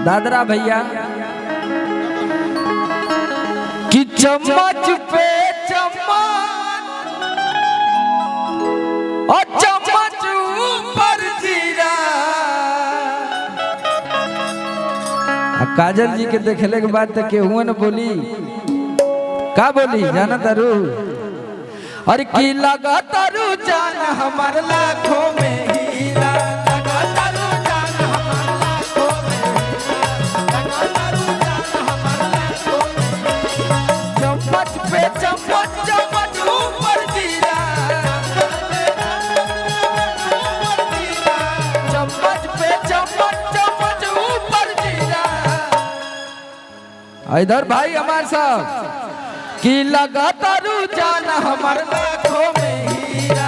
दादरा भैया कि चम्मच पे चम्मच और चम्मच ऊपर जीरा। काजल जी के देखले के बाद तक केहू न बोली का बोली जाना तारू और की लगा तारू जान हमार लाखों में हीरा। लगा तारू जान हमार लाखों में हीरा। लगा तारू जान हमार लाखों में चम्मच पे चम्मच चम्मच ऊपर जीरा। चम्मच पे चम्मच चम्मच ऊपर जीरा। इधर भाई हमारे साथ कि लगा तारू जान हमार लाखों में हीरा।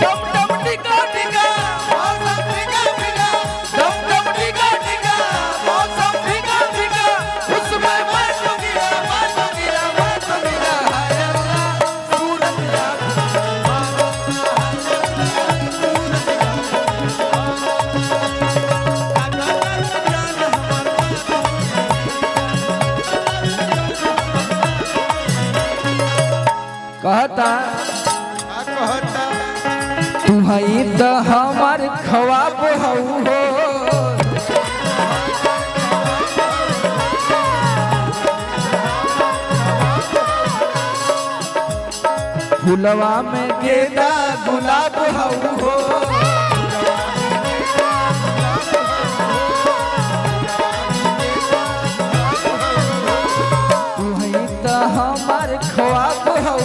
डम डम टिका टिका मौसम टिका टिका। डम डम टिका टिका मौसम टिका टिका। उसमें मैं तो गिरा हाय अल्लाह सूरत कहता तुम्हारी तो हमार ख्वाब हो फुलवा में गेंदा गुलाब हो। तुम्हारी तो हमार ख्वाब हो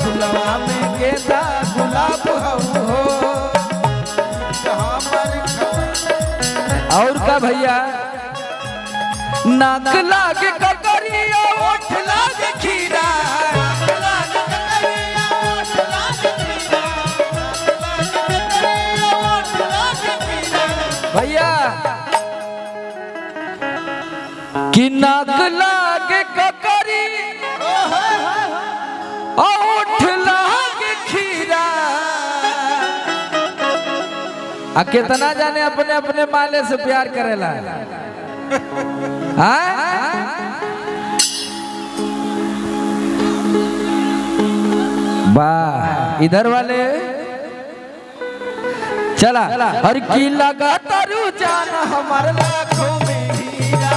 फुलवा में गेंदा गुलाब हो। और का भैया नाक लाग ककरिया ओठ लाग खीरा। भैया कि नाक लाग ककरी ओठ लाग खीरा। आ कितना जाने अपने अपने माले से प्यार करेला। वाह इधर वाले चला और की लगा तारू जान हमार लाखों में हीरा।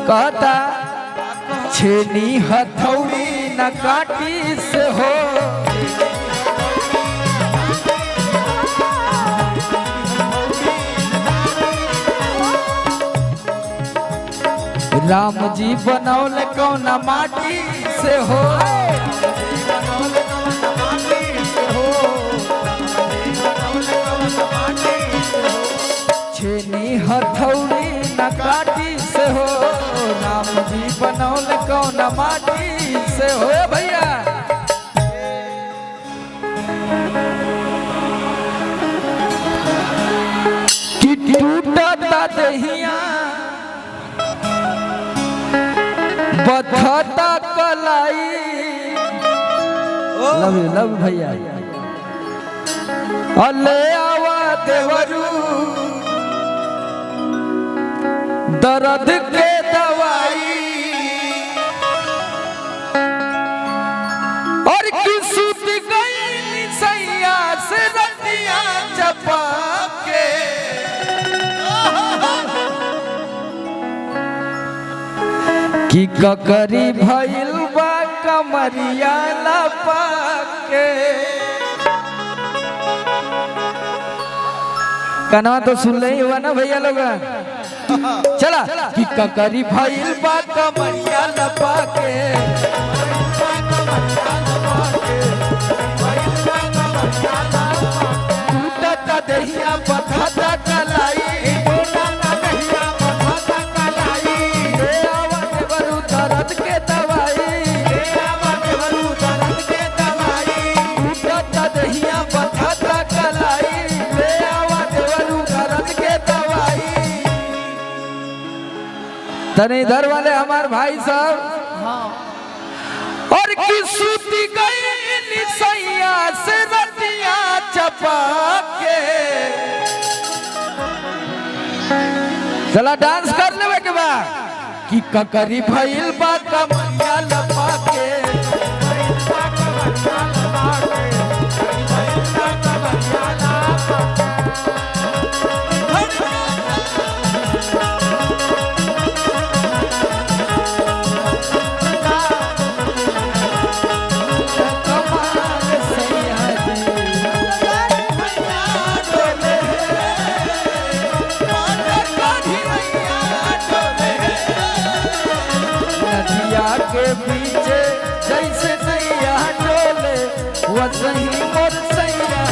कहता छेनी हथौड़ी न काटी से हो। राम जी बनौले कौन माटी से हो। छेनी हथौड़ी न काटी से हो। राम जी बनौले कौन माटी से हो। भैया कि टूटा दहिया बधता कलाई। लव भैया अले आवा देवरू दर्द के दवाई। और किसुत गई सैया से रतिया चपा के। कि ककरी भइल बा कमरिया लपके। कनवा तो सुन ले हुआ ना भैया लोग। चला कि ककरी भइल बा कमरिया लपके। टूटा दहिया बखता कलाई। तने इधर वाले हमारे भाई साहब और की सूती गई निसैया से रतिया चपा के। चला डांस कर लेवे के बा कि ककरी भइल बा कमरिया लपा के। के पीछे जैसे सैया डोले वही मोर सैया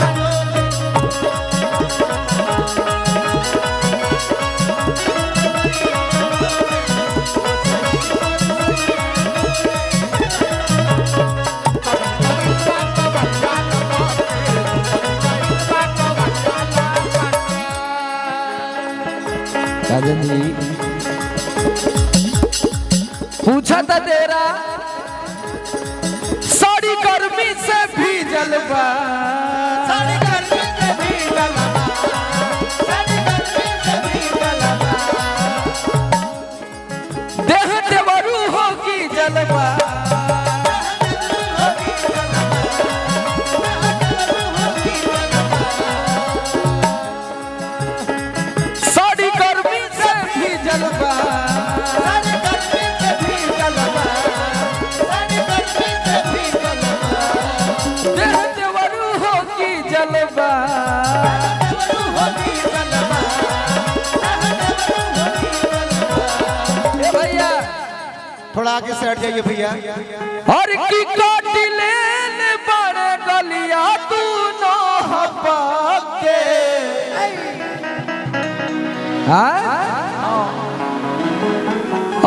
राजन जी पूछा था तेरा साड़ी गर्मी से भीजल बा। साड़ी गर्मी से भीजल बा। साड़ी गर्मी से भीजल बा। देह देवरू होगी जलवा। साड़ी गर्मी से भीजल बा। थोड़ा आगे से हट जाइए भैया। और की काटिले बड़े गलिया तू नो हपा के।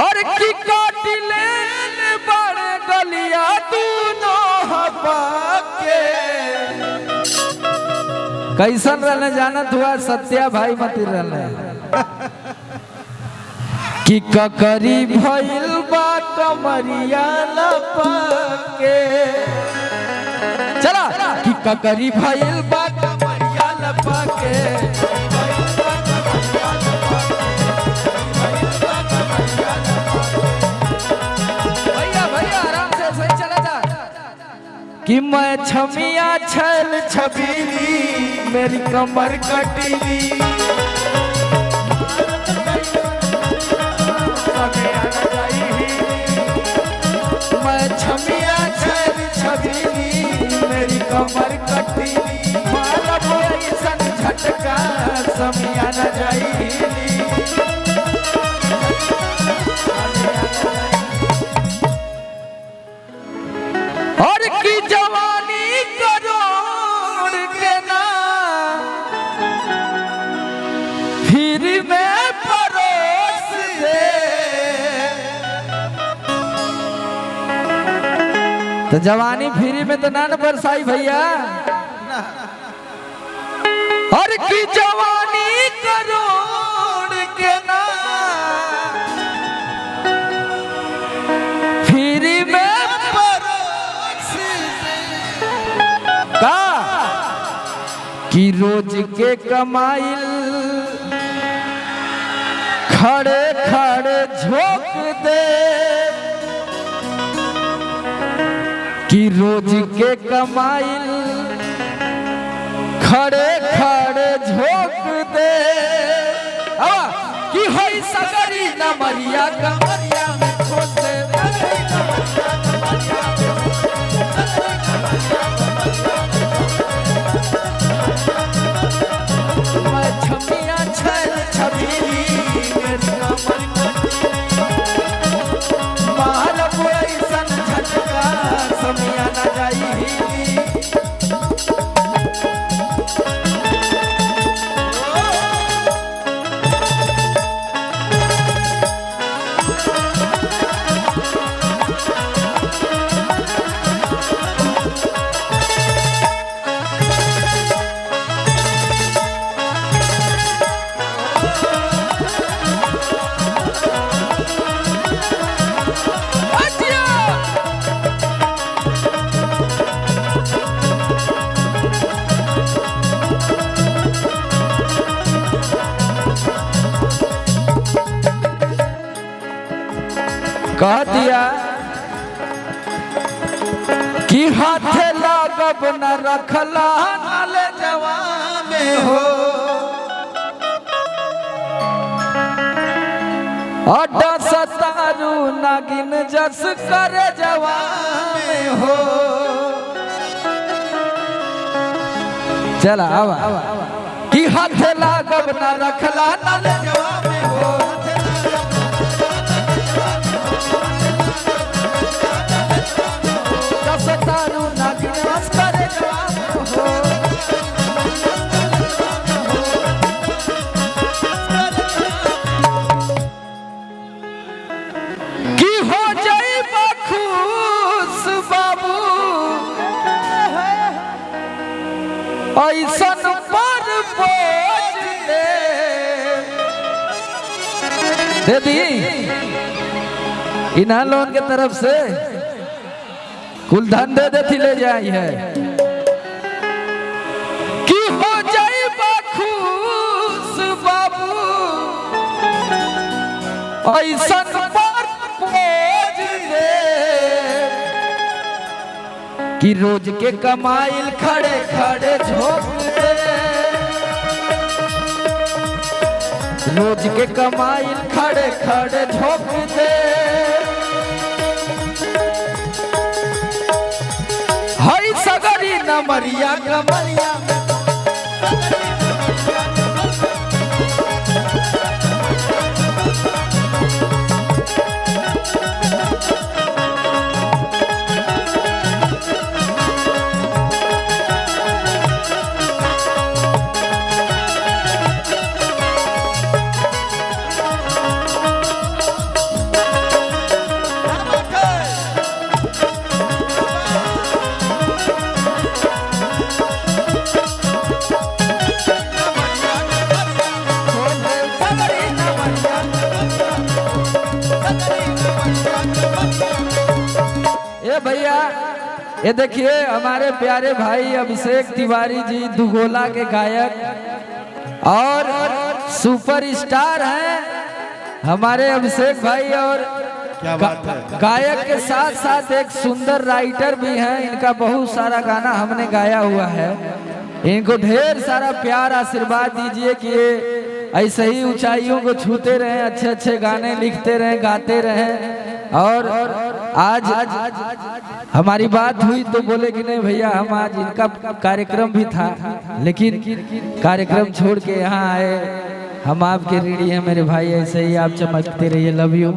और की काटिले बड़े गलिया तू नो हपा के। कैसन रहने जानत हुआ सत्या भाई मती रहने कि ककरी भइल बा कमरिया लपके। चला कि ककरी भइल बा कमरिया लपके। भैया भैया आराम से सही चला जा। कि मैं छमिया छल छबीली मेरी कमर कटीली। मैं छमिया छल छबीली मेरी कमर कटीली। मारा बोई सन झटका समिया न जाईली। और की जवानी करोड़ के ना फिर में परोस दे। तो जवानी फिरी में तो ना बरसाई भैया। और की जवानी करोड़ के ना फिरी में परोस का। कि रोज के कमाइल खड़े खड़े झोंक दे। कि रोज के कमाइल खड़े खड़े झोंक दे। कि होई सगरी न मरिया कमरिया में खोस दे। कह दिया कि हाथे लागब न रखला नाले जवान में हो अड्डा सतारू नागिन जस करे जवान में हो। चला आवा कि हाथे लागब न रखला नाले जवान में हो सतारू नागिन जस करे जवान में हो। ऐसन पर बोझ दे दी इन्हा लोन के तरफ से कुल धन दे देती ले जाई है कि हो जाई बखूस बाबू ऐसन पर बोझ दे कि रोज के कमाइल खड़े खड़े झोंक दे रोज के कमाइल खड़े खड़े झोंक दे हई सगरी नमरिया कमरिया भैया ये देखिए हमारे प्यारे भाई अभिषेक तिवारी जी दुगोला के गायक और सुपरस्टार हैं हमारे अभिषेक भाई और क्या बात है। गायक के साथ साथ एक सुंदर राइटर भी हैं। इनका बहुत सारा गाना हमने गाया हुआ है। इनको ढेर सारा प्यार आशीर्वाद दीजिए कि ये ऐसे ही ऊंचाइयों को छूते रहें, अच्छे अच्छे गाने लिखते रहें, गाते रहें। और आज हमारी बात हुई तो बोले कि नहीं भैया हम आज इनका कार्यक्रम भी था लेकिन कार्यक्रम छोड़ के यहाँ आए। हम आपके ऋणी हैं मेरे भाई, ऐसे ही आप चमकते रहिए। Love you.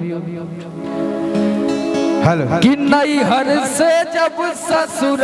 हेलो कि नहीं हर से जब ससुर